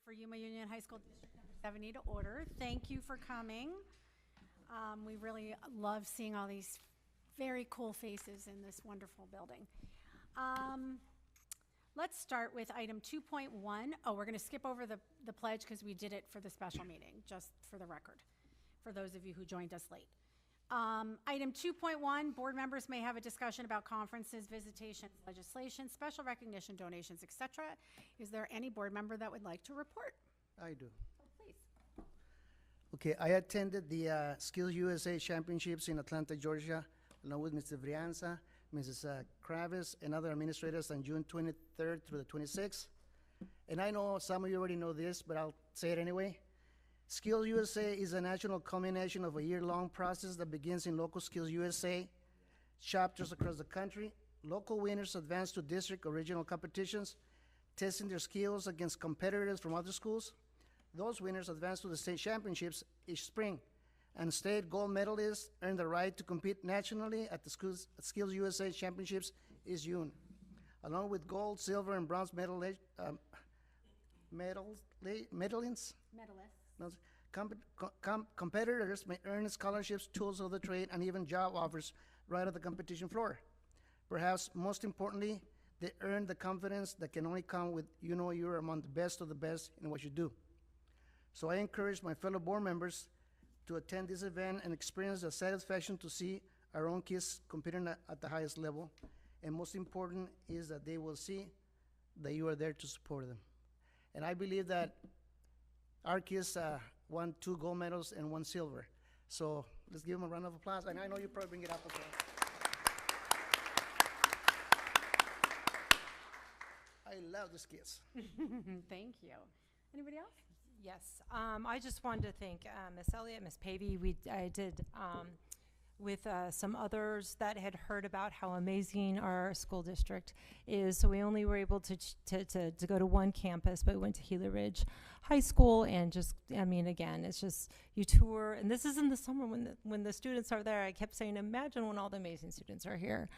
For Yuma Union High School District Number 70 to order. Thank you for coming. We really love seeing all these very cool faces in this wonderful building. Let's start with item 2.1. Oh, we're going to skip over the pledge because we did it for the special meeting, just for the record, for those of you who joined us late. Item 2.1, board members may have a discussion about conferences, visitations, legislation, special recognition, donations, etc. Is there any board member that would like to report? I do. Oh, please. Okay, I attended the Skills USA Championships in Atlanta, Georgia, along with Mr. Brianza, Mrs. Kravis, and other administrators on June 23rd through the 26th. And I know some of you already know this, but I'll say it anyway. Skills USA is a national culmination of a year-long process that begins in local Skills USA chapters across the country. Local winners advance to district or regional competitions, testing their skills against competitors from other schools. Those winners advance to the state championships each spring, and state gold medalists earn the right to compete nationally at the Skills USA Championships each June. Along with gold, silver, and bronze medalists. Competitors may earn scholarships, tools of the trade, and even job offers right at the competition floor. Perhaps most importantly, they earn the confidence that can only come with you're among the best of the best in what you do. So I encourage my fellow board members to attend this event and experience the satisfaction to see our own kids competing at the highest level. And most important is that they will see that you are there to support them. And I believe that our kids won 2 gold medals and 1 silver. So let's give them a round of applause. And I know you probably bring it up as well. I love these kids. Thank you. Anybody else? Yes, I just wanted to thank Miss Elliott, Miss Pavey. I did with some others that had heard about how amazing our school district is. So we only were able to go to one campus, but we went to Gila Ridge High School, and just, I mean, again, it's just, you tour, and this is in the summer when the students are there. I kept saying, imagine when all the amazing students are here.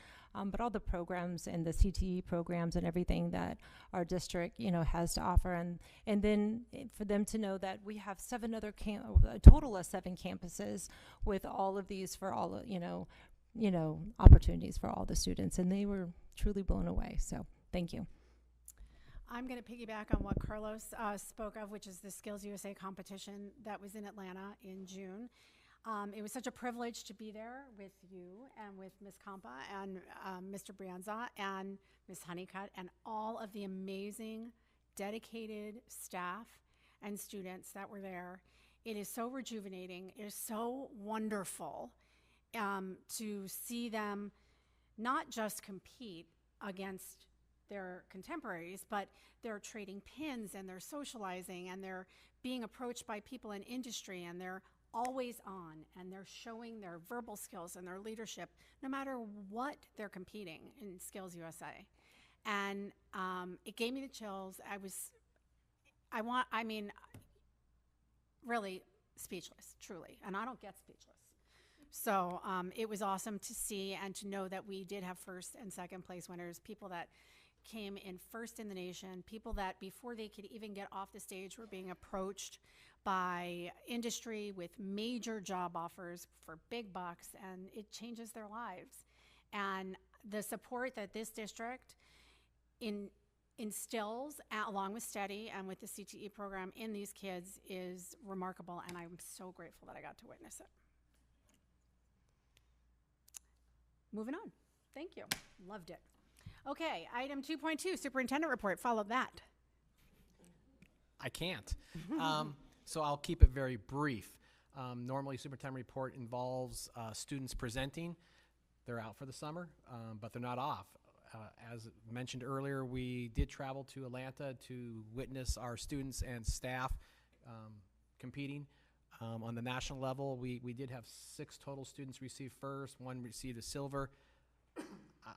But all the programs and the CTE programs and everything that our district, has to offer, and then for them to know that we have 7 other a total of 7 campuses with all of these for all, opportunities for all the students, and they were truly blown away. So thank you. I'm going to piggyback on what Carlos spoke of, which is the Skills USA competition that was in Atlanta in June. It was such a privilege to be there with you and with Ms. Campa and Mr. Brianza and Ms. Honeycutt and all of the amazing, dedicated staff and students that were there. It is so rejuvenating. It is so wonderful to see them not just compete against their contemporaries, but they're trading pins and they're socializing and they're being approached by people in industry, and they're always on, and they're showing their verbal skills and their leadership no matter what they're competing in Skills USA. And it gave me the chills. Really speechless, truly, and I don't get speechless. So it was awesome to see and to know that we did have first and second place winners, people that came in first in the nation, people that before they could even get off the stage were being approached by industry with major job offers for big bucks, and it changes their lives. And the support that this district instills, along with STEADY and with the CTE program in these kids, is remarkable, and I'm so grateful that I got to witness it. Moving on. Thank you. Loved it. Okay, item 2.2, superintendent report. Follow that. I can't. So I'll keep it very brief. Normally, superintendent report involves students presenting. They're out for the summer, but they're not off. As mentioned earlier, we did travel to Atlanta to witness our students and staff competing. On the national level, we did have 6 total students receive first, 1 received a silver.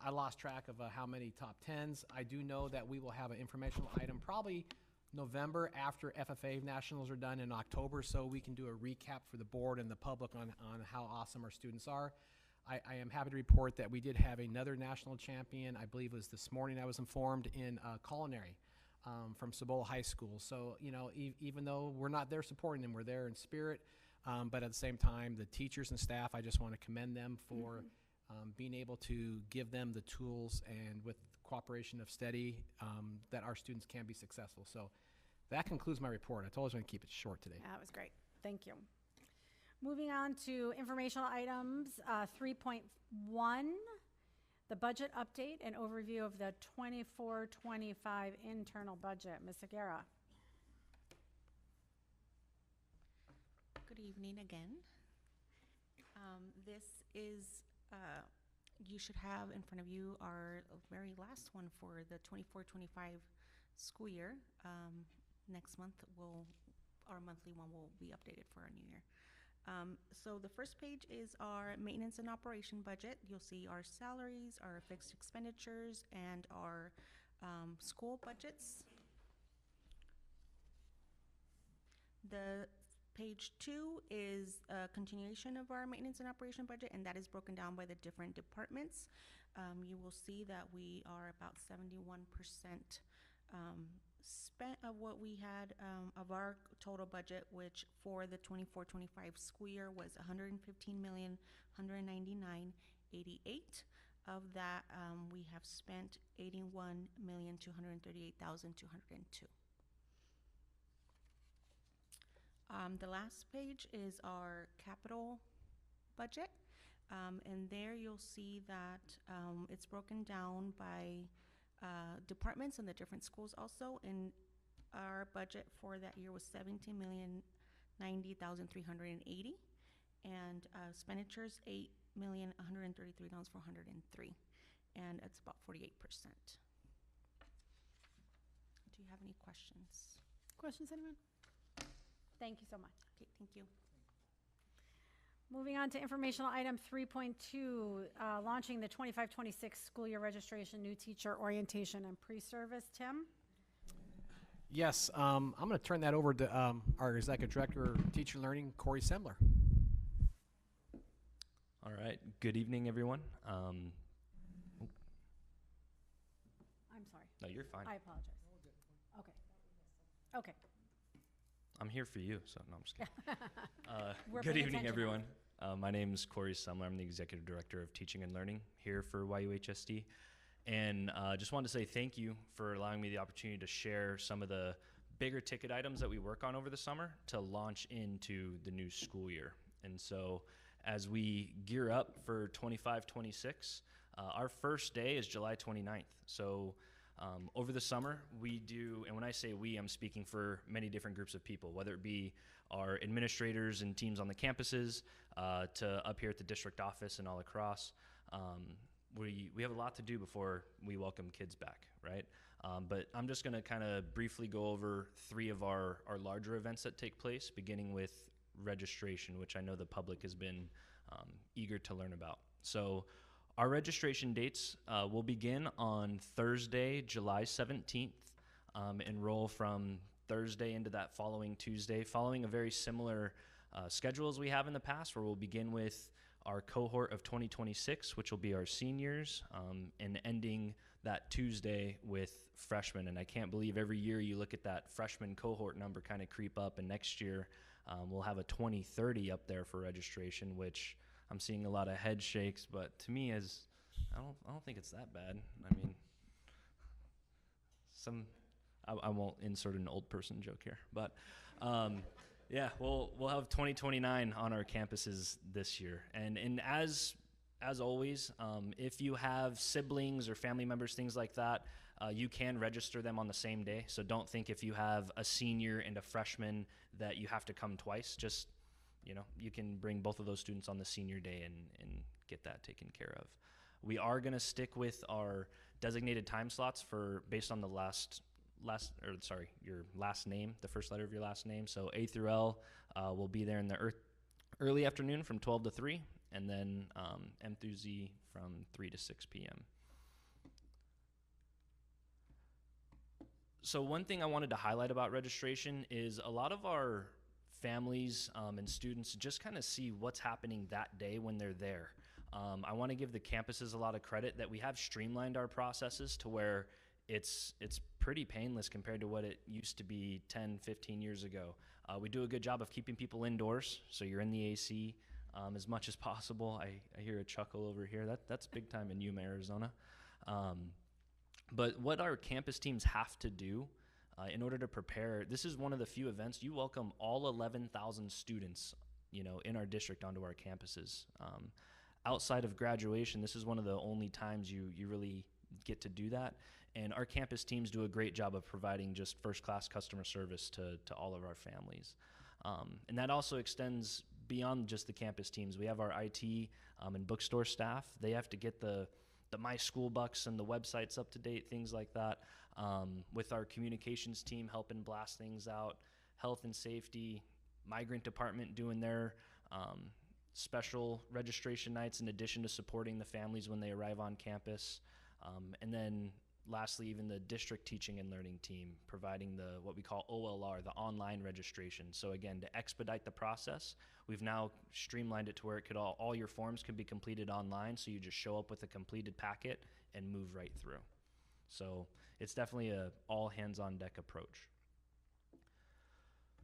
I lost track of how many top 10s. I do know that we will have an informational item probably November after FFA nationals are done in October, so we can do a recap for the board and the public on how awesome our students are. I am happy to report that we did have another national champion. I believe it was this morning I was informed in culinary. from Cibola High School. So, you know, even though we're not there supporting them, we're there in spirit. But at the same time, the teachers and staff, I just want to commend them for being able to give them the tools, and with cooperation of STEADY, that our students can be successful. So that concludes my report. I told you I was going to keep it short today. That was great. Thank you. Moving on to informational items, 3.1, the budget update and overview of the 24-25 internal budget. Ms. Aguera. Good evening again. This is, you should have in front of you our very last one for the 24-25 school year. Next month, our monthly one will be updated for our new year. So the first page is our maintenance and operation budget. You'll see our salaries, our fixed expenditures, and our school budgets. The page 2 is a continuation of our maintenance and operation budget, and that is broken down by the different departments. You will see that we are about 71% spent of what we had of our total budget, which for the 24-25 school year was $115,199,088. Of that, we have spent $81,238,202. The last page is our capital budget, and there you'll see that it's broken down by departments and the different schools also. And our budget for that year was $17,090,380, and expenditures $8,133,403, and it's about 48%. Do you have any questions? Questions, anyone? Thank you so much. Okay, thank you. Moving on to informational item 3.2, launching the 25-26 school year registration, new teacher orientation and pre-service. Tim? Yes, I'm going to turn that over to our Executive Director of Teacher Learning, Corey Semler. All right. Good evening, everyone. I'm sorry. No, you're fine. I apologize. Okay. Okay. I'm here for you, so no, I'm just kidding. We're Good paying evening, attention everyone. My name is Corey Semler. I'm the Executive Director of Teaching and Learning here for YUHSD. And just wanted to say thank you for allowing me the opportunity to share some of the bigger ticket items that we work on over the summer to launch into the new school year. And so as we gear up for 25-26, our first day is July 29th. So over the summer, we do, and when I say we, I'm speaking for many different groups of people, whether it be our administrators and teams on the campuses, to up here at the district office and all across. We have a lot to do before we welcome kids back, right? But I'm just going to kind of briefly go over 3 of our larger events that take place, beginning with registration, which I know the public has been eager to learn about. So our registration dates will begin on Thursday, July 17th, enroll from Thursday into that following Tuesday, following a very similar schedule as we have in the past, where we'll begin with our cohort of 2026, which will be our seniors, and ending that Tuesday with freshmen. And I can't believe every year you look at that freshman cohort number kind of creep up, and next year we'll have a 2030 up there for registration, which I'm seeing a lot of head shakes, but to me, I don't think it's that bad. I mean, I won't insert an old person joke here, but yeah, we'll have 2029 on our campuses this year. And as always, if you have siblings or family members, things like that, you can register them on the same day. So don't think if you have a senior and a freshman that you have to come twice. Just, you can bring both of those students on the senior day and get that taken care of. We are going to stick with our designated time slots based on the your last name, the first letter of your last name. So A through L will be there in the early afternoon from 12 to 3, and then M through Z from 3 to 6 p.m. So one thing I wanted to highlight about registration is a lot of our families and students just kind of see what's happening that day when they're there. I want to give the campuses a lot of credit that we have streamlined our processes to where it's pretty painless compared to what it used to be 10, 15 years ago. We do a good job of keeping people indoors, so you're in the AC as much as possible. I hear a chuckle over here. That's big time in Yuma, Arizona. But what our campus teams have to do in order to prepare, this is one of the few events, you welcome all 11,000 students, in our district onto our campuses. Outside of graduation, this is one of the only times you really get to do that. And our campus teams do a great job of providing just first-class customer service to all of our families. And that also extends beyond just the campus teams. We have our IT and bookstore staff. They have to get the My School Bucks and the websites up to date, things like that. With our communications team helping blast things out, health and safety, migrant department doing their special registration nights in addition to supporting the families when they arrive on campus. And then lastly, even the district teaching and learning team providing what we call OLR, the online registration. So again, to expedite the process, we've now streamlined it to where all your forms can be completed online. So you just show up with a completed packet and move right through. So it's definitely a all hands on deck approach.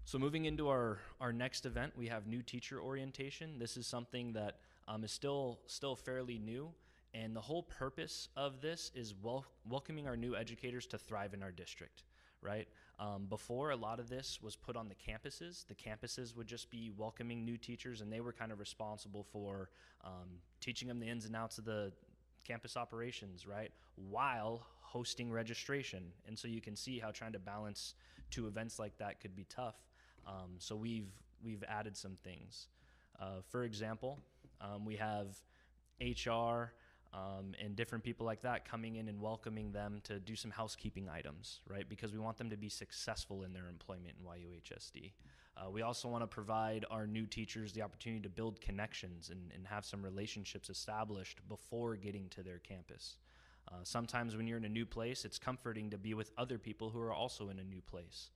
So moving into our next event, we have new teacher orientation. This is something that is still fairly new. And the whole purpose of this is welcoming our new educators to thrive in our district, right? Before, a lot of this was put on the campuses. The campuses would just be welcoming new teachers, and they were kind of responsible for teaching them the ins and outs of the campus operations, right? While hosting registration. And so you can see how trying to balance two events like that could be tough. So we've added some things. For example, we have HR, and different people like that coming in and welcoming them to do some housekeeping items, right? Because we want them to be successful in their employment in YUHSD. We also want to provide our new teachers the opportunity to build connections and have some relationships established before getting to their campus. Sometimes when you're in a new place, it's comforting to be with other people who are also in a new place.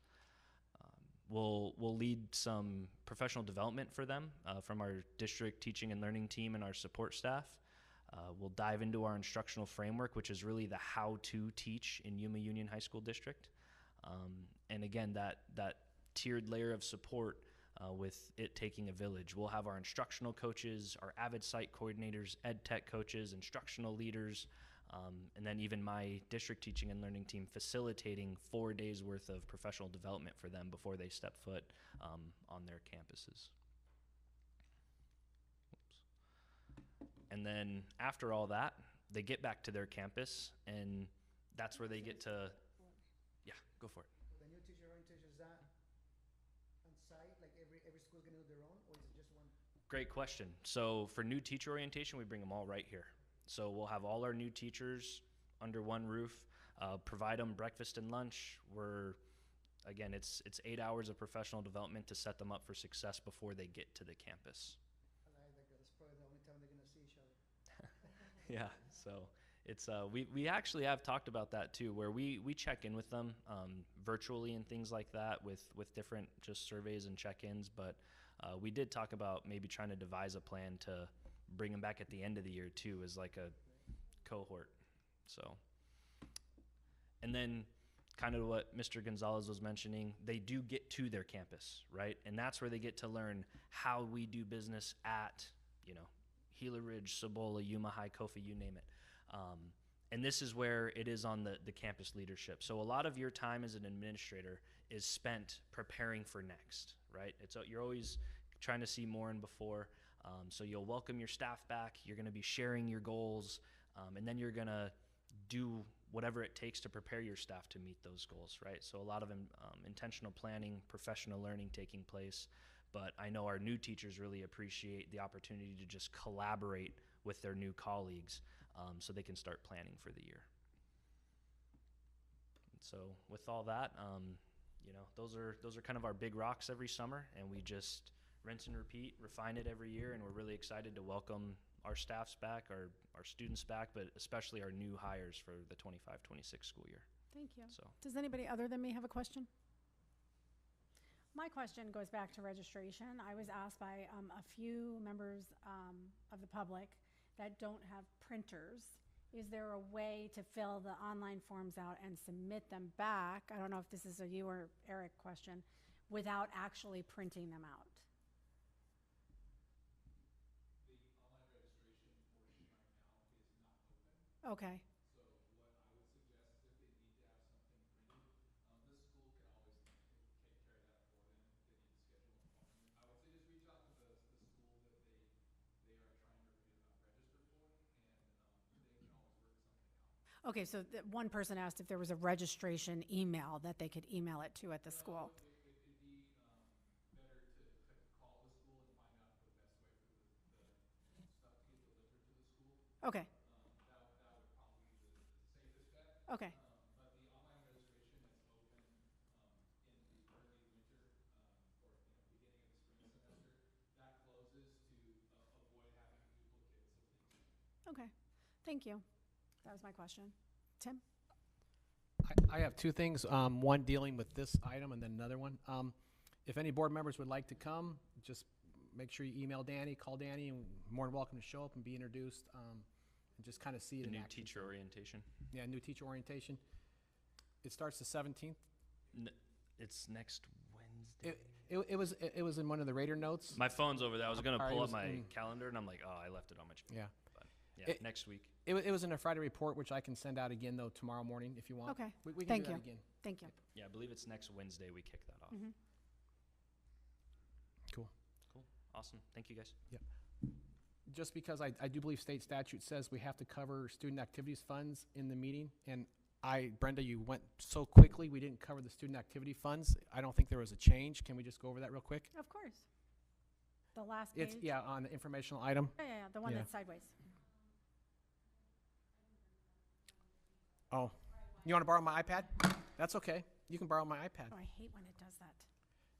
We'll lead some professional development for them from our district teaching and learning team and our support staff. We'll dive into our instructional framework, which is really the how to teach in Yuma Union High School District. And again, that tiered layer of support with it taking a village. We'll have our instructional coaches, our Avid site coordinators, ed tech coaches, instructional leaders, and then even my district teaching and learning team facilitating 4 days worth of professional development for them before they step foot on their campuses. And then after all that, they get back to their campus, and that's where they get to, yeah, go for it. The new teacher orientation, is that on site, like every school's gonna do their own, or is it just one? Great question. So for new teacher orientation, we bring them all right here. So we'll have all our new teachers under one roof, provide them breakfast and lunch. Again, it's 8 hours of professional development to set them up for success before they get to the campus. That's probably the only time they're gonna see each other. Yeah, so it's we actually have talked about that too, where we check in with them virtually and things like that with different just surveys and check-ins, but we did talk about maybe trying to devise a plan to bring them back at the end of the year too as like a cohort. So, and then kind of what Mr. Gonzalez was mentioning, they do get to their campus, right? And that's where they get to learn how we do business at, Gila Ridge, Cibola, Yuma High, Kofa, you name it. And this is where it is on the campus leadership. So a lot of your time as an administrator is spent preparing for next, right? You're always trying to see more and before. So you'll welcome your staff back. You're going to be sharing your goals, and then you're going to do whatever it takes to prepare your staff to meet those goals, right? So a lot of intentional planning, professional learning taking place. But I know our new teachers really appreciate the opportunity to just collaborate with their new colleagues so they can start planning for the year. So with all that, those are kind of our big rocks every summer, and we just rinse and repeat, refine it every year, and we're really excited to welcome our staffs back, our students back, but especially our new hires for the 25-26 school year. Thank you. So. Does anybody other than me have a question? My question goes back to registration. I was asked by a few members of the public that don't have printers is there a way to fill the online forms out and submit them back? I don't know if this is a you or Eric question, without actually printing them out. The online registration portion right now is not open. Okay, So what I would suggest is if they need to have something printed, the school can always take care of that for them if they need to schedule an appointment. I would say just reach out to the school that they are trying to register for, and they can always work something out. okay, so one person asked if there was a registration email that they could email it to at the school. It'd be better to call the school and find out the best way for the stuff to get delivered to the school. Okay, That would probably be the safest bet. okay, But the online registration that's open in the early winter or beginning of the spring semester, that closes to avoid having duplicates of things. okay. Thank you. That was my question. Tim? I have two things, one dealing with this item and then another one. If any board members would like to come, just make sure you email Danny, call Danny, and more than welcome to show up and be introduced, and just kind of see it The in new action. teacher orientation. Yeah, new teacher orientation. It starts the 17th. It's next Wednesday. It was in one of the Raider notes. My phone's over there. I was gonna Sorry, it pull up was my in- calendar, and I'm like, oh, I left it on my chair. Yeah. But yeah, It- next week. It was in a Friday report, which I can send out again, though, tomorrow morning if you want. Okay, We can thank do that you. again. Thank you. Yeah, I believe it's next Wednesday we kick that off. Mhm. Cool. Cool. Awesome. Thank you, guys. Just because I do believe state statute says we have to cover student activities funds in the meeting, and Brenda, you went so quickly, we didn't cover the student activity funds. I don't think there was a change. Can we just go over that real quick? Of course. The last page? It's, yeah, on the informational item. Yeah, the one Yeah. that's sideways. Oh, you want to borrow my iPad? That's okay. You can borrow my iPad. Oh, I hate when it does that.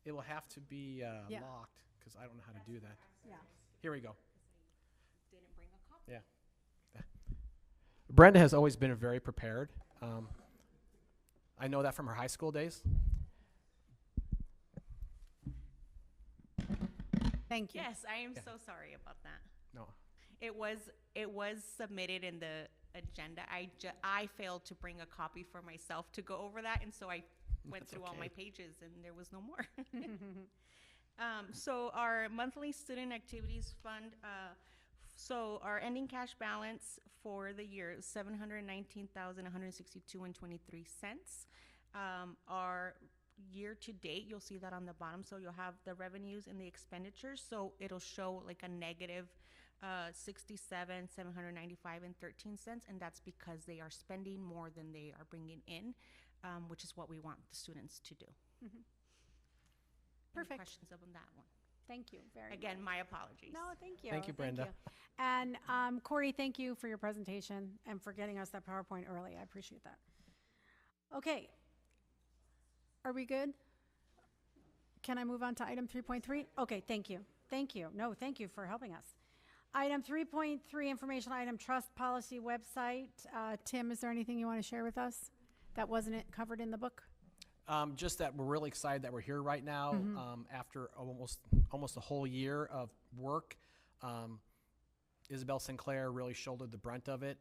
It will have to be Yeah. locked, because I don't know how to do that. Yeah. Here we go. Didn't bring a copy. Yeah. Brenda has always been very prepared. I know that from her high school days. Thank you. Yes, I am Yeah. so sorry about that. No. It was submitted in the agenda. I failed to bring a copy for myself to go over that, and so I went That's through all my okay. pages, and there was no more. So our monthly student activities fund, so our ending cash balance for the year is $719,162.23. Our year to date, you'll see that on the bottom. So you'll have the revenues and the expenditures. So it'll show like a negative 67,795.13, and that's because they are spending more than they are bringing in, which is what we want the students to do. Any Perfect. questions on that one? Thank you very much. Again, my apologies. No, thank you. Thank you, Brenda. And Corey, thank you for your presentation and for getting us that PowerPoint early. I appreciate that. Okay. Are we good? Can I move on to item 3.3? Okay, thank you. Thank you. No, thank you for helping us. Item 3.3, information item, trust policy website. Tim, is there anything you want to share with us that wasn't covered in the book? Just that we're really excited that we're here right now after almost a whole year of work. Isabel Sinclair really shouldered the brunt of it,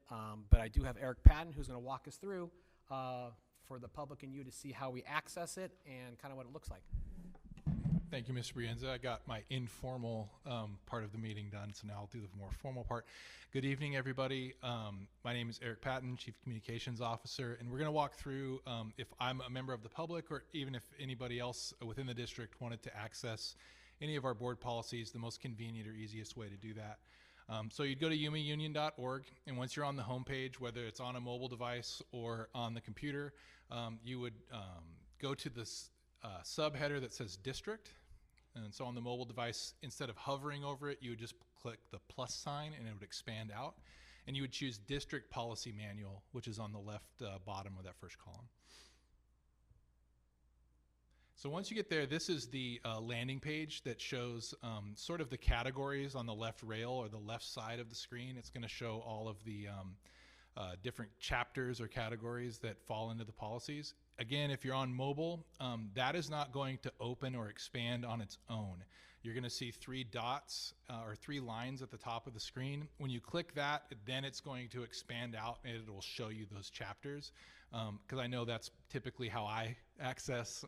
but I do have Eric Patton who's going to walk us through for the public and you to see how we access it and kind of what it looks like. Thank you, Mr. Brienza. I got my informal part of the meeting done, so now I'll do the more formal part. Good evening, everybody. My name is Eric Patton, Chief Communications Officer, and we're going to walk through if I'm a member of the public or even if anybody else within the district wanted to access any of our board policies, the most convenient or easiest way to do that. So you'd go to yumaunion.org, and once you're on the homepage, whether it's on a mobile device or on the computer, you would go to this subheader that says district. And so on the mobile device, instead of hovering over it, you would just click the plus sign and it would expand out. And you would choose district policy manual, which is on the left bottom of that first column. So once you get there, this is the landing page that shows sort of the categories on the left rail or the left side of the screen. It's going to show all of the different chapters or categories that fall into the policies. Again, if you're on mobile, that is not going to open or expand on its own. you're going to see 3 dots or 3 lines at the top of the screen. When you click that, then it's going to expand out and it will show you those chapters. Because I know that's typically how I access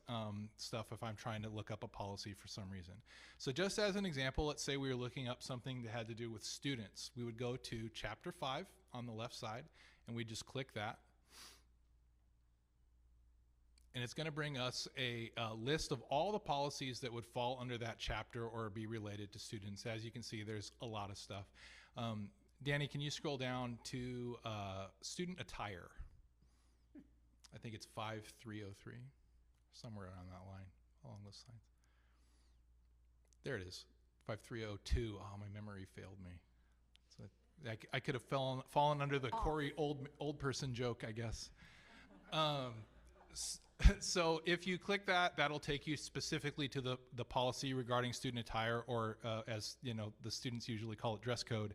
stuff if I'm trying to look up a policy for some reason. So just as an example, let's say we were looking up something that had to do with students. We would go to Chapter 5 on the left side, and we just click that. And it's going to bring us a list of all the policies that would fall under that chapter or be related to students. As you can see, there's a lot of stuff. Danny, can you scroll down to student attire? I think it's 5303, somewhere on that line, along those lines. There it is, 5302. Oh, my memory failed me. So I could have fallen under the Corey old person joke, I guess. So if you click that, that'll take you specifically to the policy regarding student attire, or as you know, the students usually call it, dress code.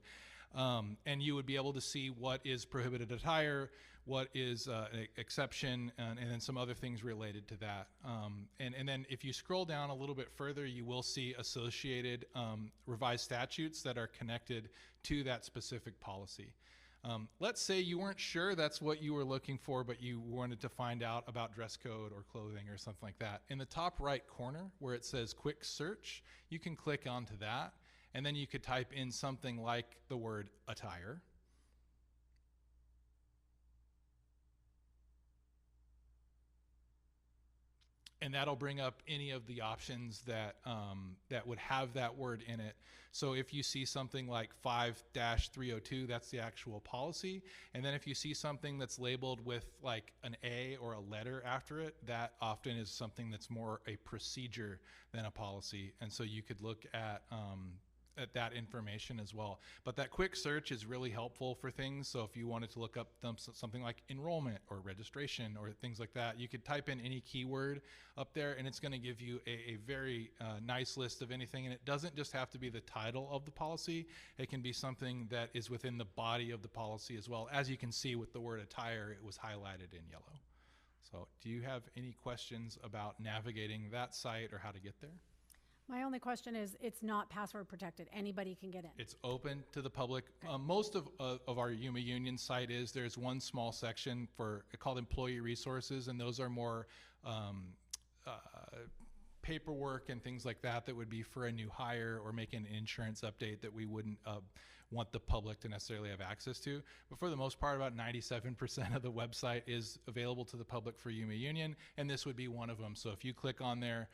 And you would be able to see what is prohibited attire, what is an exception, and then some other things related to that. And then if you scroll down a little bit further, you will see associated revised statutes that are connected to that specific policy. Let's say you weren't sure that's what you were looking for, but you wanted to find out about dress code or clothing or something like that. In the top right corner where it says quick search, you can click onto that, and then you could type in something like the word attire. And that'll bring up any of the options that that would have that word in it. So if you see something like 5-302, that's the actual policy. And then if you see something that's labeled with like an A or a letter after it, that often is something that's more a procedure than a policy. And so you could look at that information as well. But that quick search is really helpful for things. So if you wanted to look up something like enrollment or registration or things like that, you could type in any keyword up there and it's going to give you a very nice list of anything. And it doesn't just have to be the title of the policy. It can be something that is within the body of the policy as well. As you can see with the word attire, it was highlighted in yellow. So do you have any questions about navigating that site or how to get there? My only question is, it's not password protected. Anybody can get in. It's open to the public. Most of our Yuma Union site is, there's one small section called employee resources, and those are more paperwork and things like that would be for a new hire or making an insurance update that we wouldn't want the public to necessarily have access to. But for the most part, about 97% of the website is available to the public for Yuma Union, and this would be one of them. So if you click on there,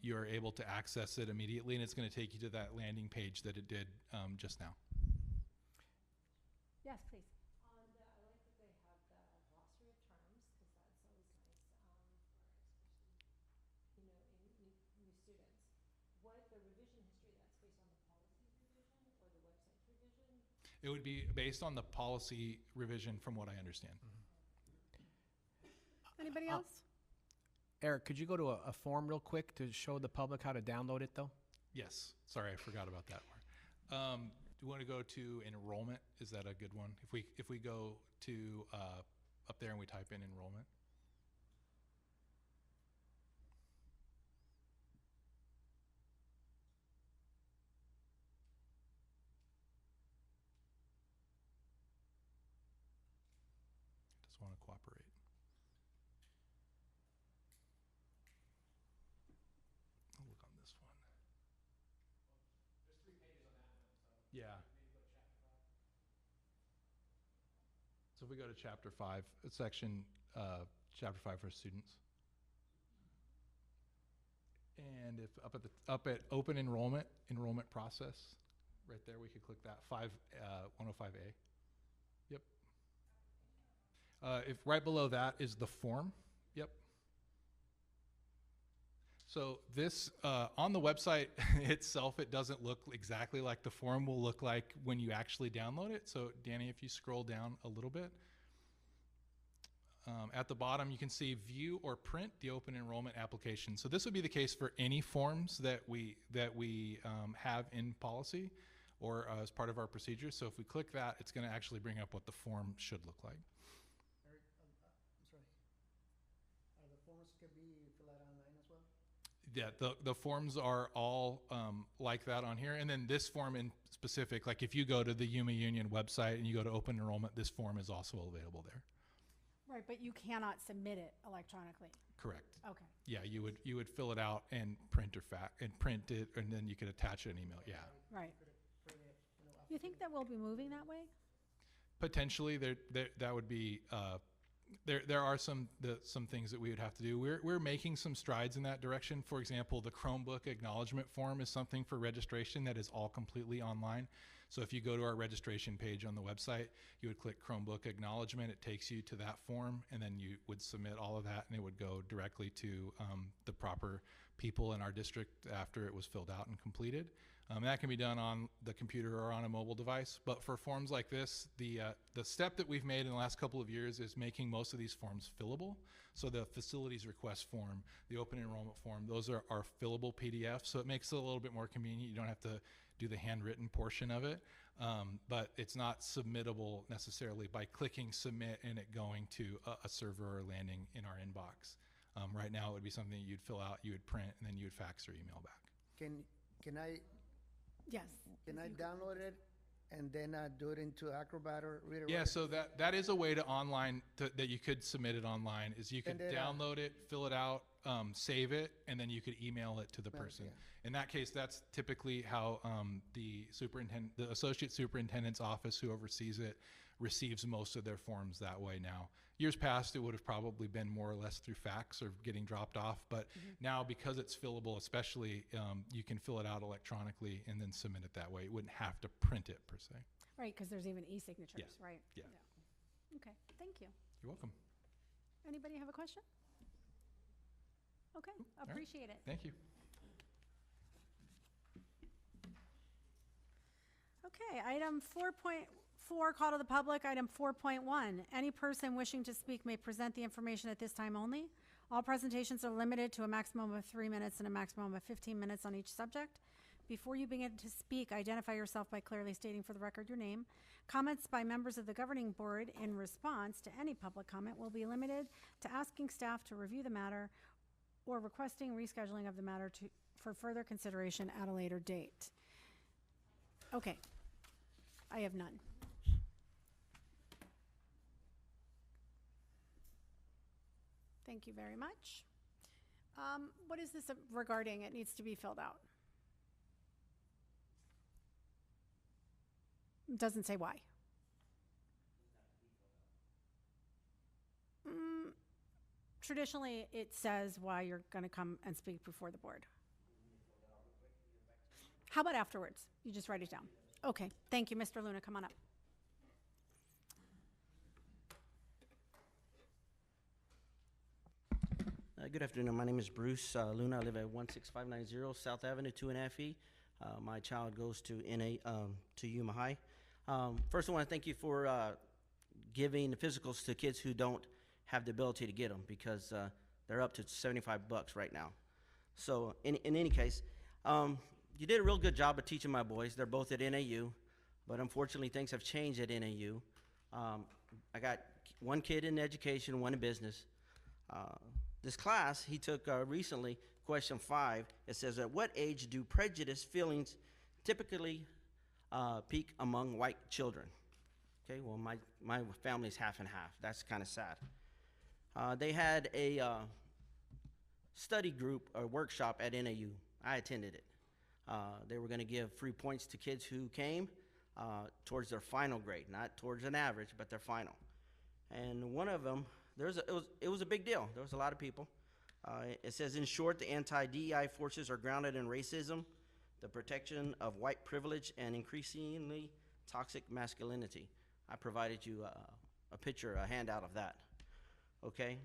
you're able to access it immediately, and it's going to take you to that landing page that it did just now. Yes, please. I like that they have the glossary of terms, because that's always nice, for especially, in new students. What the revision history, that's based on the policy revision or the website revision? It would be based on the policy revision from what I understand. Anybody else? Eric, could you go to a form real quick to show the public how to download it, though? Yes, sorry, I forgot about that part. Do you want to go to enrollment? Is that a good one? If we go to up there and we type in enrollment. Just want to cooperate. I'll look on this one. There's 3 pages on that one, so Yeah. maybe go to chapter 5. So if we go to chapter 5, section chapter 5 for students. And if up at open enrollment process, right there, we could click that 105A. Yep. If right below that is the form. Yep. So this, on the website itself, it doesn't look exactly like the form will look like when you actually download it. So Danny, if you scroll down a little bit, at the bottom you can see view or print the open enrollment application. So this would be the case for any forms that we have in policy or as part of our procedures. So if we click that, it's going to actually bring up what the form should look like. Eric, I'm sorry. The forms can be filled out online as well? Yeah, the forms are all like that on here. And then this form in specific, like if you go to the Yuma Union website and you go to open enrollment, this form is also available there. Right, but you cannot submit it electronically. Correct. Okay. Yeah, you would fill it out and print print it, and then you could attach it in email. Yeah. Right. You think that we'll be moving that way? Potentially, that would be. There are some things that we would have to do. We're making some strides in that direction. For example, the Chromebook acknowledgement form is something for registration that is all completely online. So if you go to our registration page on the website, you would click Chromebook acknowledgement. It takes you to that form, and then you would submit all of that, and it would go directly to the proper people in our district after it was filled out and completed. That can be done on the computer or on a mobile device. But for forms like this, the step that we've made in the last couple of years is making most of these forms fillable. So the facilities request form, the open enrollment form, those are fillable PDFs. So it makes it a little bit more convenient. You don't have to do the handwritten portion of it. But it's not submittable necessarily by clicking submit and it going to a server or landing in our inbox. Right now it would be something that you'd fill out, you would print, and then you would fax or email back. Can I Yes. download it and then do it into Acrobat or Reader? Yeah, so that is a way to online that you could submit it online. Is you could Send it out. download it, fill it out, save it, and then you could email it to the Well, person. yeah. In that case, that's typically how the associate superintendent's office, who oversees it, receives most of their forms that way now. Years past, it would have probably been more or less through fax or getting dropped off, but now because it's fillable, especially, you can fill it out electronically and then submit it that way. You wouldn't have to print it per se. Right, because there's even e-signatures, Yeah. right? Yeah. Okay, thank you. You're welcome. Anybody have a question? Okay, right. appreciate it. Thank you. Okay, item 4.4, call to the public. Item 4.1, any person wishing to speak may present the information at this time only. All presentations are limited to a maximum of 3 minutes and a maximum of 15 minutes on each subject. Before you begin to speak, identify yourself by clearly stating for the record your name. Comments by members of the governing board in response to any public comment will be limited to asking staff to review the matter or requesting rescheduling of the matter for further consideration at a later date. Okay, I have none. Thank you very much. What is this regarding? It needs to be filled out. It doesn't say why. Traditionally, it says why you're going to come and speak before the board. How about afterwards? You just write it down. Okay, thank you, Mr. Luna. Come on up. Good afternoon. My name is Bruce Luna. I live at 16590 South Avenue, 2.5E. My child goes to to Yuma High. First, I want to thank you for giving the physicals to kids who don't have the ability to get them, because they're up to $75 right now. So, in any case, you did a real good job of teaching my boys. They're both at NAU, but unfortunately, things have changed at NAU. I got one kid in education, one in business. This class, he took recently, question 5. It says, at what age do prejudice feelings typically peak among white children? Okay, well, my family's half and half. That's kind of sad. They had a study group, a workshop at NAU. I attended it. They were going to give free points to kids who came towards their final grade, not towards an average, but their final. And one of them, it was a big deal. There was a lot of people. It says, in short, the anti-DEI forces are grounded in racism, the protection of white privilege, and increasingly toxic masculinity. I provided you a picture, a handout of that. Okay?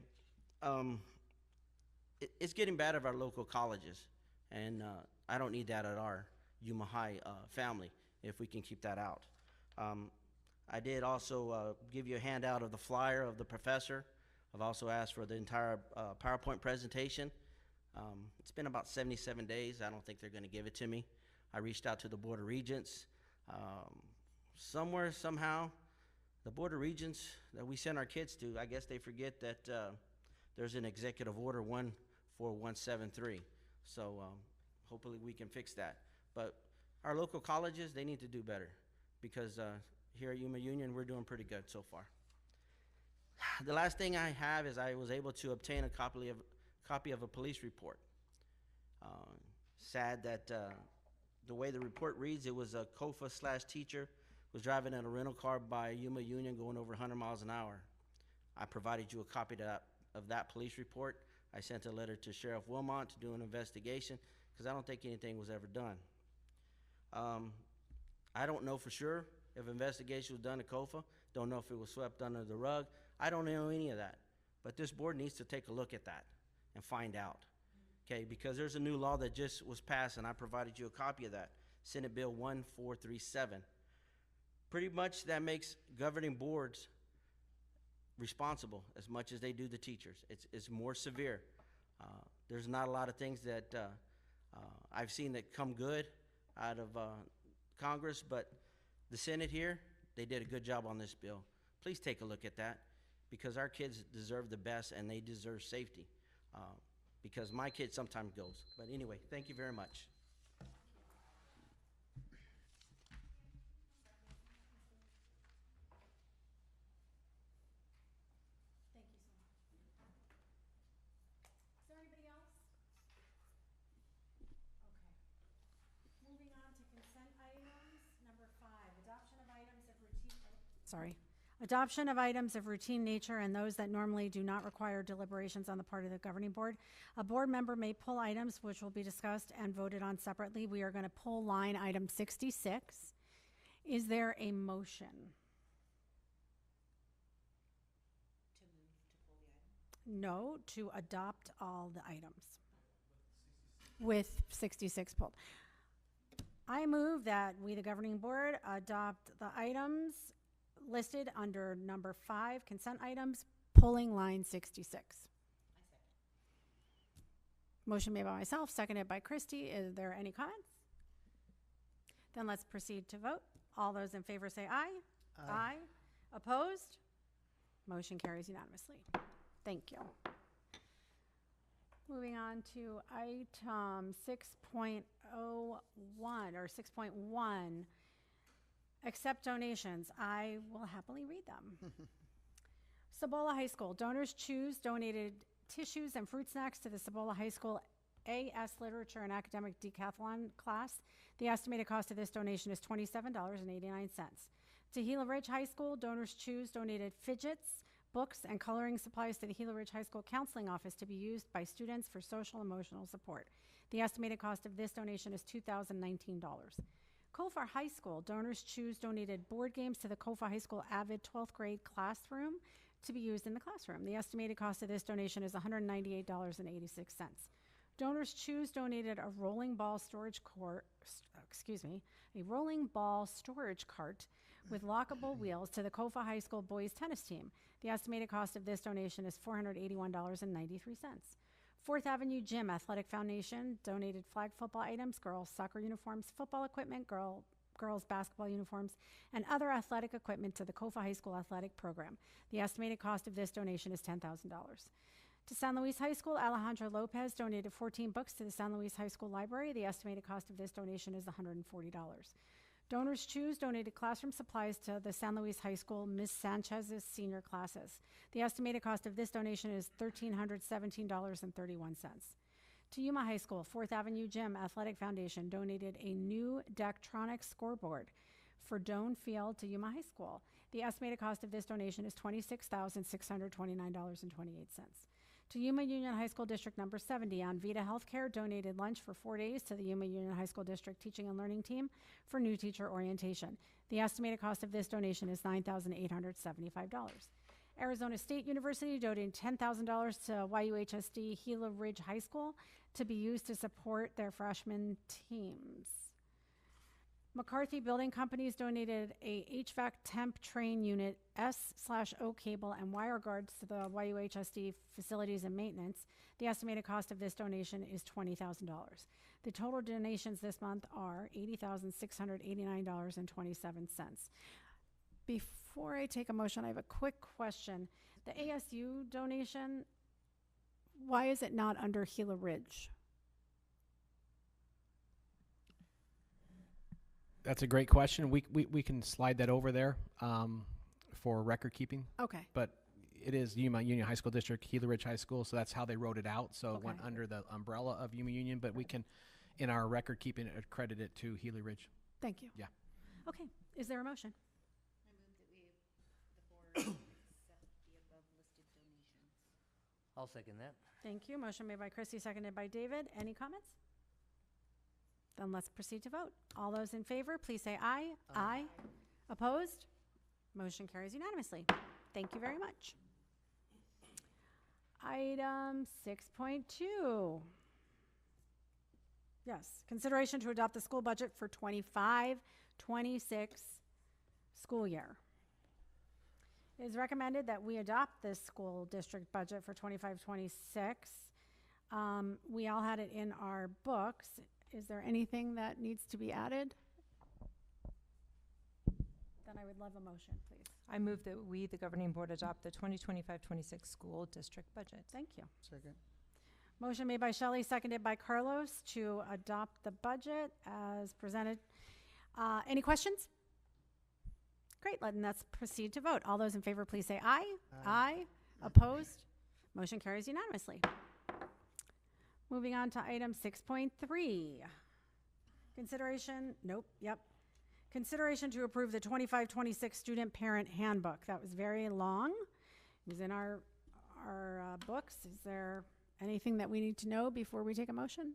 It's getting bad at our local colleges, and I don't need that at our Yuma High family if we can keep that out. I did also give you a handout of the flyer of the professor. I've also asked for the entire PowerPoint presentation. It's been about 77 days. I don't think they're going to give it to me. I reached out to the Board of Regents. Somewhere, somehow, the Board of Regents that we send our kids to, I guess they forget that there's an executive order 14173. So hopefully we can fix that. But our local colleges, they need to do better, because here at Yuma Union, we're doing pretty good so far. The last thing I have is I was able to obtain a copy of a police report. Sad that the way the report reads, it was a COFA/teacher was driving in a rental car by Yuma Union going over 100 miles an hour. I provided you a copy of that police report. I sent a letter to Sheriff Wilmot to do an investigation, because I don't think anything was ever done. I don't know for sure if investigation was done at COFA. Don't know if it was swept under the rug. I don't know any of that. But this board needs to take a look at that and find out. Okay, because there's a new law that just was passed, and I provided you a copy of that, Senate Bill 1437. Pretty much that makes governing boards responsible as much as they do the teachers. It's more severe. There's not a lot of things that I've seen that come good out of Congress, but the Senate here, they did a good job on this bill. Please take a look at that, because our kids deserve the best and they deserve safety. Because my kid sometimes goes. But anyway, thank you very much. Thank you so much. Is there anybody else? Okay. Moving on to consent items. Number 5, adoption of items of routine. Adoption of items of routine nature and those that normally do not require deliberations on the part of the governing board. A board member may pull items which will be discussed and voted on separately. We are going to pull line item 66. Is there a motion? No, to adopt all the items with 66 pulled. I move that we, the governing board, adopt the items listed under number 5, consent items, pulling line 66. Motion made by myself, seconded by Christy. Is there any comments? Then let's proceed to vote. All those in favor say aye. Aye. Opposed? Motion carries unanimously. Thank you. Moving on to item 6.01 or 6.1. Accept donations. I will happily read them. Cibola High School. Donors choose donated tissues and fruit snacks to the Cibola High School AS Literature and Academic Decathlon class. The estimated cost of this donation is $27.89. To Gila Ridge High School, donors choose donated fidgets, books, and coloring supplies to the Gila Ridge High School Counseling Office to be used by students for social and emotional support. The estimated cost of this donation is $2,019. Kofa High School, donors choose donated board games to the Kofa High School Avid 12th grade classroom to be used in the classroom. The estimated cost of this donation is $198.86. Donors choose donated a rolling ball storage cart with lockable wheels to the Kofa High School boys tennis team. The estimated cost of this donation is $481.93. 4th Avenue Gym Athletic Foundation donated flag football items, girls soccer uniforms, football equipment, girls basketball uniforms, and other athletic equipment to the Kofa High School athletic program. The estimated cost of this donation is $10,000. To San Luis High School, Alejandra Lopez donated 14 books to the San Luis High School Library. The estimated cost of this donation is $140. Donors choose donated classroom supplies to the San Luis High School Ms. Sanchez's senior classes. The estimated cost of this donation is $1,317.31. To Yuma High School, 4th Avenue Gym Athletic Foundation donated a new Daktronics scoreboard for Doan Field to Yuma High School. The estimated cost of this donation is $26,629.28. To Yuma Union High School District number 70, on Vita Healthcare donated lunch for 4 days to the Yuma Union High School District Teaching and Learning Team for new teacher orientation. The estimated cost of this donation is $9,875. Arizona State University donated $10,000 to YUHSD Gila Ridge High School to be used to support their freshman teams. McCarthy Building Companies donated a HVAC temp train unit, S/O cable, and wire guards to the YUHSD facilities and maintenance. The estimated cost of this donation is $20,000. The total donations this month are $80,689.27. Before I take a motion, I have a quick question. The ASU donation, why is it not under Gila Ridge? That's a great question. We can slide that over there for record keeping, Okay, but it is Yuma Union High School District, Gila Ridge High School, so that's how they wrote it out. So it went Okay. under the umbrella of Yuma Union, but we can, in our record keeping, accredit it to Gila Ridge. thank you. Yeah. Okay, is there a motion? I'll second that. Thank you. Motion made by Christie, seconded by David. Any comments? Then let's proceed to vote. All those in favor, please say aye. Aye. Opposed? Motion carries unanimously. Thank you very much. Item 6.2. Yes, consideration to adopt the school budget for 25-26 school year. It is recommended that we adopt this school district budget for 25-26. We all had it in our books. Is there anything that needs to be added? Then I would love a motion, please. I move that we, the governing board, adopt the 2025-26 school district budget. Thank you. Second. Motion made by Shelley, seconded by Carlos to adopt the budget as presented. Any questions? Great, let's proceed to vote. All those in favor, please say aye. Aye. Opposed? Motion carries unanimously. Moving on to item 6.3. Consideration to approve the 25-26 student parent handbook. That was very long. It was in our books. Is there anything that we need to know before we take a motion?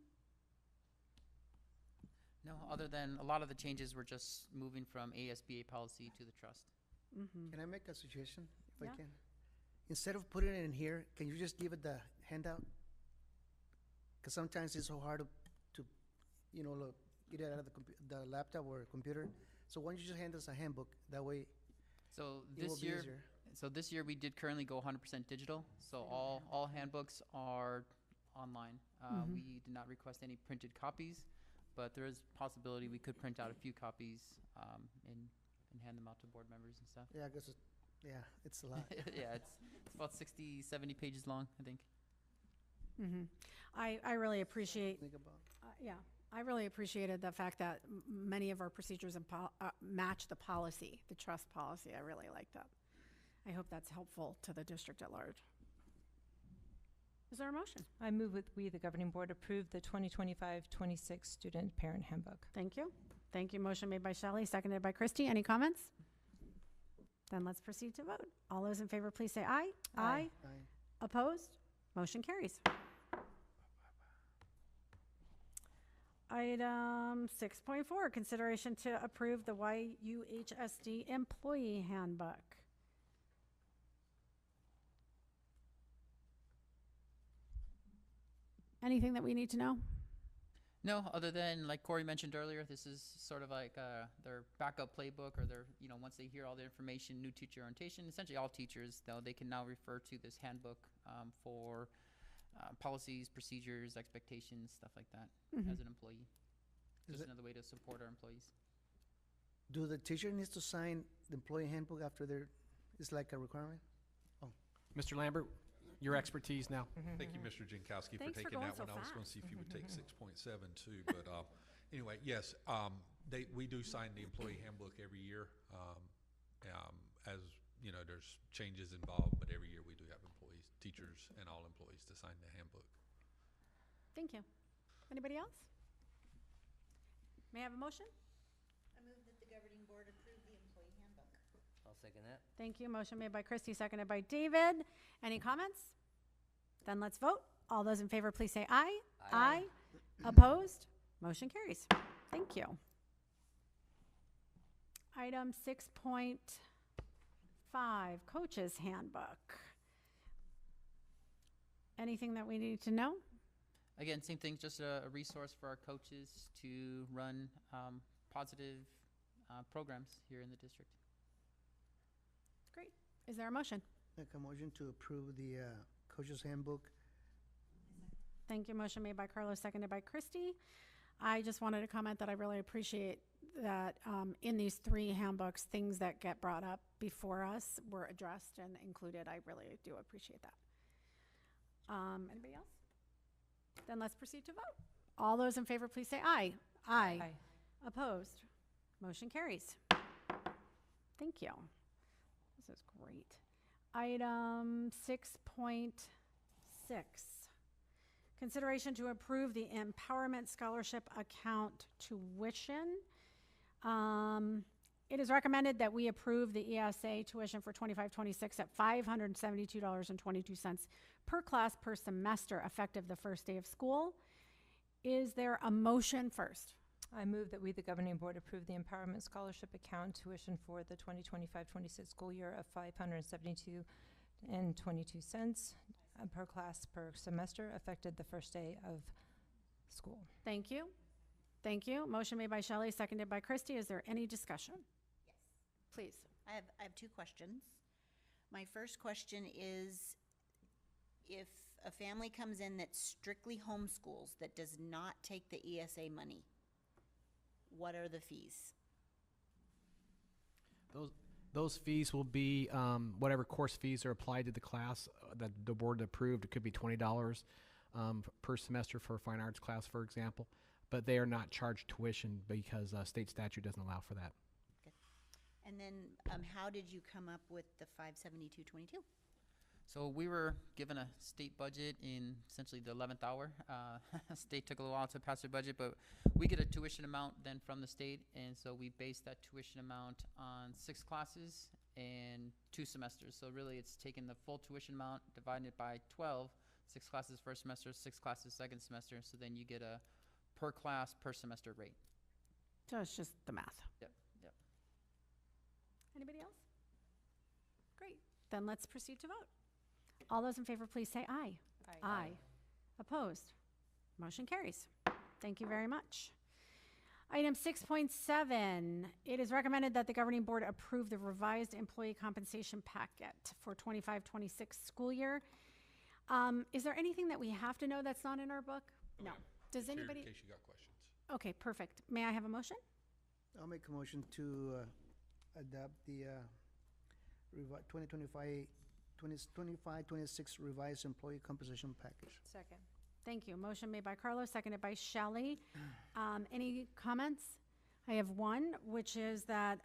No, other than a lot of the changes were just moving from ASBA policy to the trust. Can I make a suggestion, if Yeah. I can? Instead of putting it in here, can you just give it the handout? Because sometimes it's so hard to get it out of the laptop or computer. So why don't you just hand us a handbook? That way So it will this be year, easier. we did currently go 100% digital. So all handbooks are online. We did not request any printed copies, but there is possibility we could print out a few copies and hand them out to board members and stuff. Yeah, I guess it's a lot. Yeah, it's about 60, 70 pages long, I think. I really appreciate, Think about. I really appreciated the fact that many of our procedures and match the policy, the trust policy. I really like that. I hope that's helpful to the district at large. Is there a motion? I move that we, the governing board, approve the 2025-26 student parent handbook. Thank you. Thank you. Motion made by Shelley, seconded by Christie. Any comments? Then let's proceed to vote. All those in favor, please say aye. Aye. Aye. Opposed? Motion carries. Item 6.4, consideration to approve the YUHSD employee handbook. Anything that we need to know? No, other than, like Corey mentioned earlier, this is sort of like their backup playbook, or their, once they hear all the information, new teacher orientation, essentially all teachers, though, they can now refer to this handbook for policies, procedures, expectations, stuff like that, as an employee. Is Just it- another way to support our employees. Do the teacher needs to sign the employee handbook after it's like a requirement? Mr. Lambert, your expertise now. Thank you, Mr. Jankowski, for Thanks for taking going that so one. I was going to fast. see if you would take 6.7 too, but anyway, yes, we do sign the employee handbook every year. As you know, there's changes involved, but every year we do have employees, teachers, and all employees to sign the handbook. Thank you. Anybody else? May I have a motion? I move that the governing board approve the employee handbook. I'll second that. Thank you. Motion made by Christie, seconded by David. Any comments? Then let's vote. All those in favor, please say aye. Aye. Opposed? Motion carries. Thank you. Item 6.5, Coaches Handbook. Anything that we need to know? Again, same thing, just a resource for our coaches to run positive programs here in the district. Great. Is there a motion? Make a motion to approve the coach's handbook. Thank you. Motion made by Carlos, seconded by Christie. I just wanted to comment that I really appreciate that in these three handbooks, things that get brought up before us were addressed and included. I really do appreciate that. Anybody else? Then let's proceed to vote. All those in favor, please say aye. Aye. Opposed? Motion carries. Thank you. This is great. Item 6.6. Consideration to approve the Empowerment Scholarship Account tuition. It is recommended that we approve the ESA tuition for 25-26 at $572.22 per class per semester, effective the first day of school. Is there a motion first? I move that we, the governing board, approve the Empowerment Scholarship Account tuition for the 2025-26 school year of $572.22 per class per semester, effective the first day of school. Thank you. Thank you. Motion made by Shelley, seconded by Christie. Is there any discussion? Yes. Please. I have two questions. My first question is, if a family comes in that strictly homeschools, that does not take the ESA money, what are the fees? Those fees will be whatever course fees are applied to the class that the board approved. It could be $20 per semester for a fine arts class, for example. But they are not charged tuition because state statute doesn't allow for that. Good. And then how did you come up with the $572.22? So we were given a state budget in essentially the 11th hour. State took a little while to pass their budget, but we get a tuition amount then from the state, and so we base that tuition amount on 6 classes and 2 semesters. So really it's taking the full tuition amount, dividing it by 12, 6 classes first semester, 6 classes second semester, so then you get a per class per semester rate. So it's just the math. Yep, yep. Anybody else? Great. Then let's proceed to vote. All those in favor, please say aye. Aye. Opposed? Motion carries. Thank you very much. Item 6.7, it is recommended that the governing board approve the revised employee compensation packet for 25-26 school year. Is there anything that we have to know that's not in our book? No. Does Here, anybody? in case you got questions. Okay, perfect. May I have a motion? I'll make a motion to adopt the 25-26 revised employee compensation package. Second. Thank you. Motion made by Carlos, seconded by Shelley. Any comments? I have one, which is that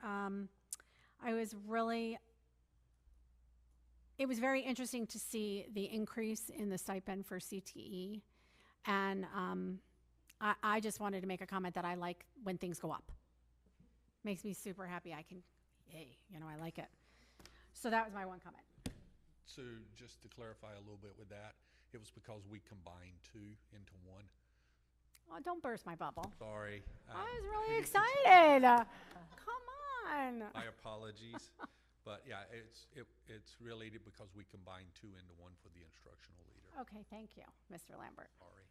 it was very interesting to see the increase in the stipend for CTE. And I just wanted to make a comment that I like when things go up. Makes me super happy. I like it. So that was my one comment. So just to clarify a little bit with that, it was because we combined 2 into 1. Oh, don't burst my bubble. Sorry. I was really excited. Come on. My apologies. But yeah, it's really because we combined 2 into 1 for the instructional leader. Okay, thank you, Mr. Lambert. Sorry.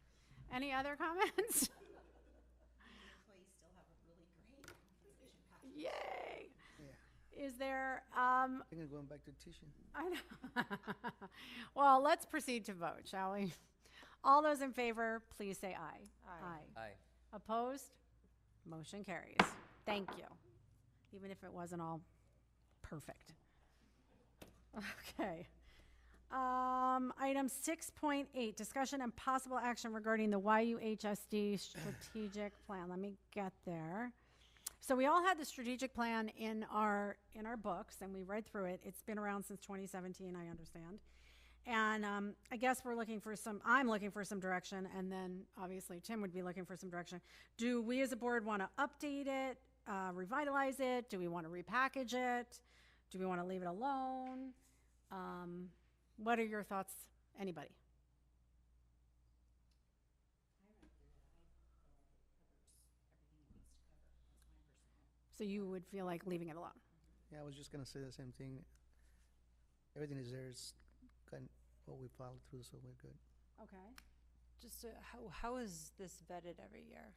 Any other comments? Employees still have a really great compensation package. Yay. Yeah. Is there, I think I'm going back to teaching. I know. Well, let's proceed to vote, shall we? All those in favor, please say aye. Aye. Opposed? Motion carries. Thank you. Even if it wasn't all perfect. Okay. Item 6.8, discussion and possible action regarding the YUHSD strategic plan. Let me get there. So we all had the strategic plan in our books, and we read through it. It's been around since 2017, I understand. And I guess I'm looking for some direction, and then obviously Tim would be looking for some direction. Do we as a board want to update it, revitalize it? Do we want to repackage it? Do we want to leave it alone? What are your thoughts? Anybody? So you would feel like leaving it alone? Yeah, I was just going to say the same thing. Everything is there. It's kind of what we followed through, so we're good. Okay. Just how is this vetted every year?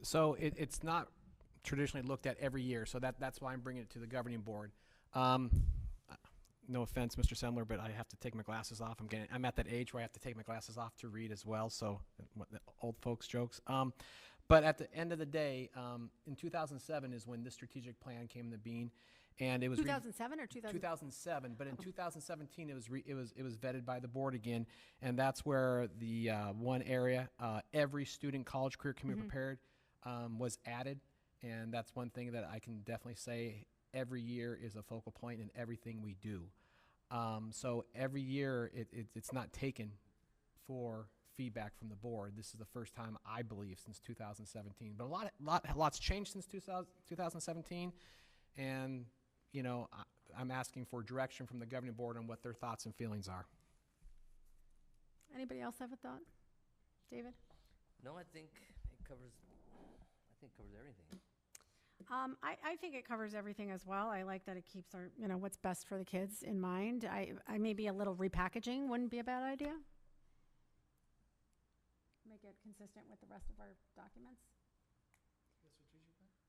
So it's not traditionally looked at every year, so that's why I'm bringing it to the governing board. No offense, Mr. Sendler, but I have to take my glasses off. I'm at that age where I have to take my glasses off to read as well, so the old folks jokes. But at the end of the day, in 2007 is when this strategic plan came into being, and it was 2007 or 2000? 2007. But in 2017, it was vetted by the board again, and that's where the one area, every student college career can be prepared, was added, And that's one thing that I can definitely say every year is a focal point in everything we do. So every year it's not taken for feedback from the board. This is the first time, I believe, since 2017. But lots changed since 2017. And, you know, I'm asking for direction from the governing board on what their thoughts and feelings are. Anybody else have a thought? David? No, I think it covers everything. I think it covers everything as well. I like that it keeps our, you know, what's best for the kids in mind. I maybe a little repackaging wouldn't be a bad idea. Make it consistent with the rest of our documents.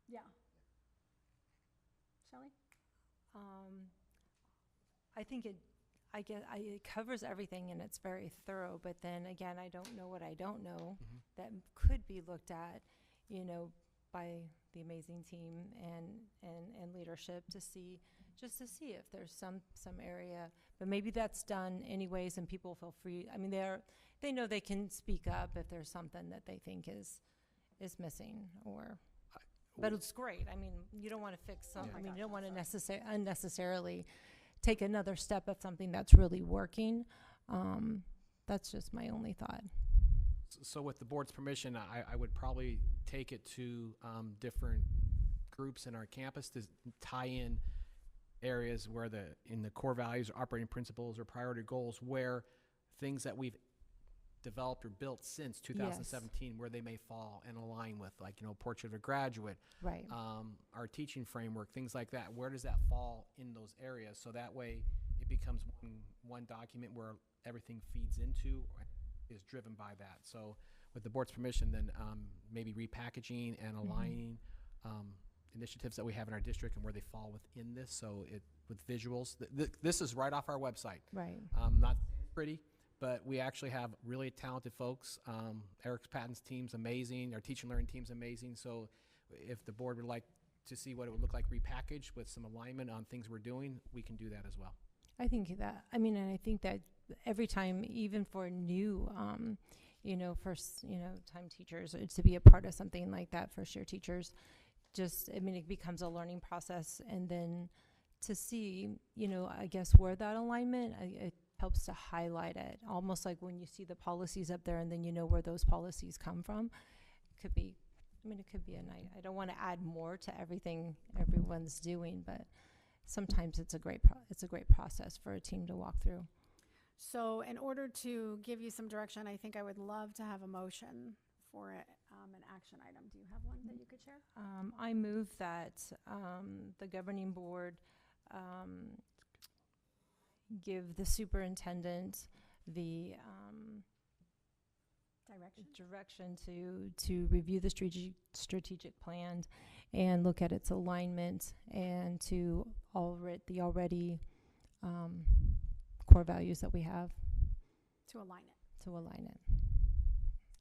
Yeah. Shelley? I think it covers everything and it's very thorough, but then again, I don't know what I don't know that could be looked at, you know, by the amazing team and leadership to see if there's some area, but maybe that's done anyways and people feel free. I mean, they know they can speak up if there's something that they think is missing or. But it's great. I mean, you don't want to fix something. I mean, you don't want to unnecessarily take another step of something that's really working. That's just my only thought. So with the board's permission, I would probably take it to different groups in our campus to tie in areas where in the core values, operating principles, or priority goals, where things that we've developed or built since 2017, where they may fall and align with, like, you know, Portrait of a Graduate, right? Our teaching framework, things like that. Where does that fall in those areas? So that way it becomes one document where everything feeds into or is driven by that. So with the board's permission, then maybe repackaging and aligning initiatives that we have in our district and where they fall within this. So with visuals, this is right off our website. Right. Not pretty, but we actually have really talented folks. Eric Patton's team's amazing. Our teaching and learning team's amazing. So if the board would like to see what it would look like repackaged with some alignment on things we're doing, we can do that as well. I think that, I mean, and I think that every time, even for new, you know, first, you know, time teachers, to be a part of something like that, first year teachers, just, I mean, it becomes a learning process. And then to see, you know, I guess where that alignment, it helps to highlight it, almost like when you see the policies up there and then you know where those policies come from. It could be, I mean, it could be a night. I don't want to add more to everything everyone's doing, but sometimes it's a great process for a team to walk through. So in order to give you some direction, I think I would love to have a motion for an action item. Do you have one that you could share? I move that the governing board give the superintendent the direction to review the strategic plan and look at its alignment and to the already core values that we have. To align it.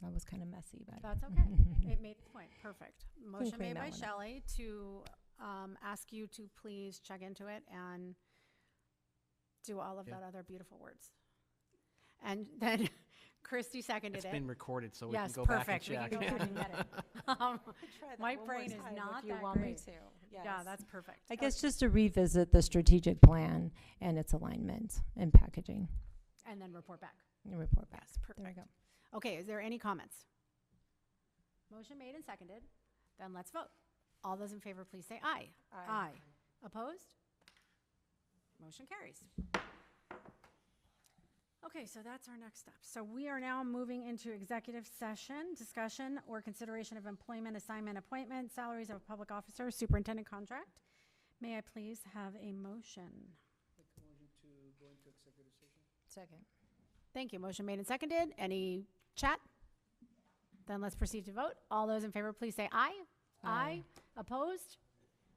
That was kind of messy, but that's okay. It made the point. Perfect. Motion made by Shelley to ask you to please check into it and do all of that other beautiful words. And then Christy seconded it. It's been recorded, so we yes, can go perfect. back and check. We can go back and get it. My brain is not if you that want great. me to. Yes. Yeah, that's perfect. I guess just to revisit the strategic plan and its alignment and packaging. And then report back. And report back. Yes, perfect. There we go. Okay, is there any comments? Motion made and seconded. Then let's vote. All those in favor, please say aye. Aye. Opposed? Motion carries. Okay, so that's our next step. So we are now moving into executive session, discussion or consideration of employment, assignment, appointment, salaries of a public officer, superintendent contract. May I please have a motion? Make a motion to go into executive session. Second. Thank you. Motion made and seconded. Any chat? Then let's proceed to vote. All those in favor, please say aye. Aye. Opposed?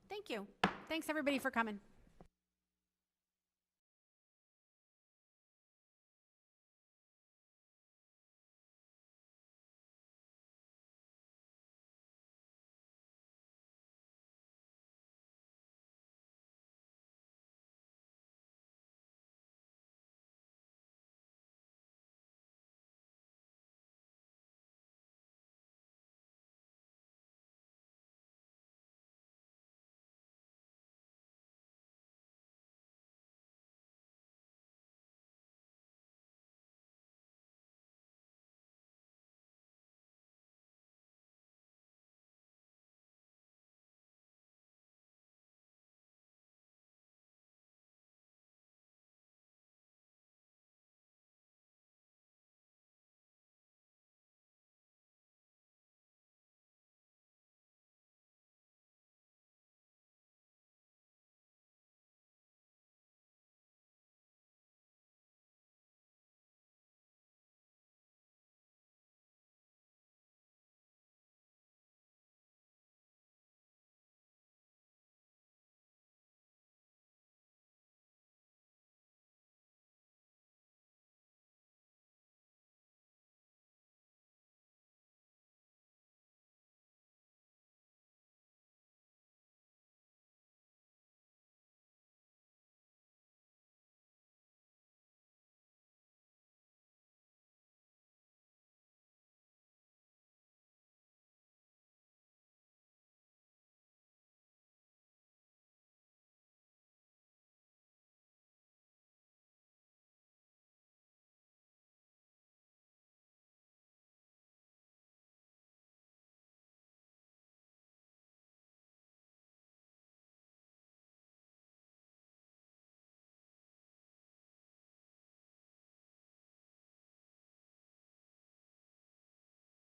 Thank you. Thanks, everybody, for coming.